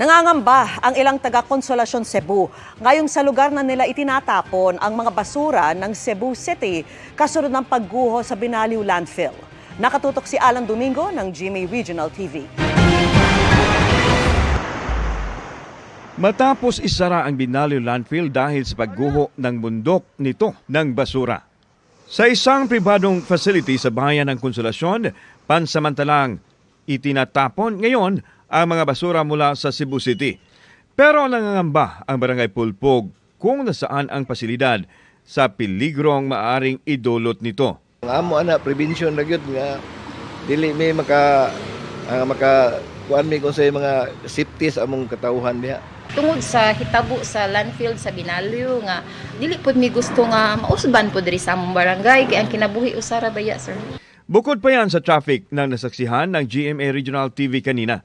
Nangangamba ang ilang taga-Konsolasyon Cebu. Ngayong sa lugar na nila itinatapon ang mga basura ng Cebu City kasunod ng pagguho sa Binaliw Landfill. Nakatutok si Alan Domingo ng GMA Regional TV. Matapos isara ang Binaliw Landfill dahil sa pagguho ng bundok nito ng basura. Sa isang pribadong facility sa bayan ng Konsolasyon, pansamantalang itinatapon ngayon ang mga basura mula sa Cebu City. Pero nangangamba ang Barangay Pulpog kung nasaan ang pasilidad sa peligrong maaring idulot nito. Amo ana prevention na gyud nga dili may kuan mi kung sa mga safety sa among katawhan diha. Tungod sa hitabo sa landfill sa Binaliw nga dili pud mi gusto nga mausban pud diri sa among barangay kay ang kinabuhi usara baya sir. Bukod pa yan sa traffic na nasaksihan ng GMA Regional TV kanina.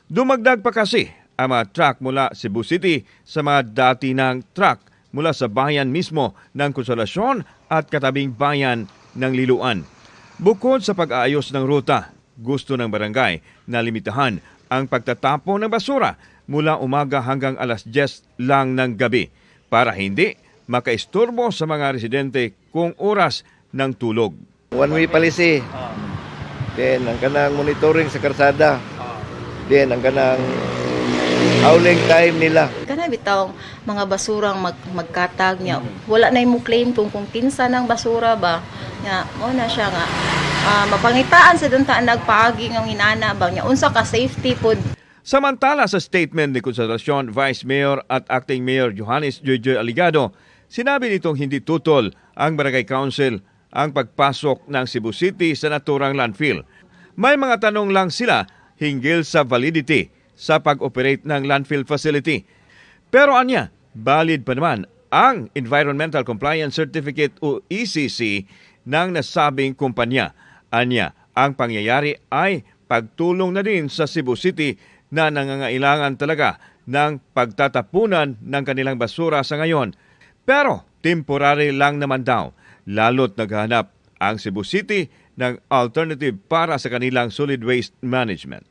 Dumagdag pa kasi ang mga truck mula Cebu City sa mga dati ng truck mula sa bayan mismo ng Konsolasyon at katabing bayan ng Liloan. Bukod sa pag-aayos ng ruta, gusto ng barangay na limitahan ang pagtatapon ng basura mula umaga hanggang alas 10 lang ng gabi para hindi makaisturbo sa mga residente kung oras ng tulog. One-way policy. Then ang kanang monitoring sa karsada. Then ang kanang howling time nila. Kana bitaw mga basurang magkatag niya. Wala na mo claim kung kinsa ng basura ba. Nya mo na siya nga mapangitaan sa dunta nagpaagi ng inana ba nya unsa ka safety pod. Samantala sa statement ni Konsolasyon Vice Mayor at Acting Mayor Johannes Joy Aligado, sinabi nitong hindi tutol ang Barangay Council ang pagpasok ng Cebu City sa naturang landfill. May mga tanong lang sila hinggil sa validity sa pag-operate ng landfill facility. Pero anya, valid pa naman ang Environmental Compliance Certificate o ECC ng nasabing kumpanya. Anya, ang pangyayari ay pagtulong na din sa Cebu City na nangangailangan talaga ng pagtatapunan ng kanilang basura sa ngayon. Pero temporary lang naman daw, lalo't naghahanap ang Cebu City ng alternative para sa kanilang solid waste management.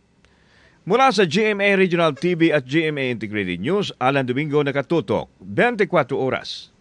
Mula sa GMA Regional TV at GMA Integrated News, Alan Domingo nakatutok, 24 oras.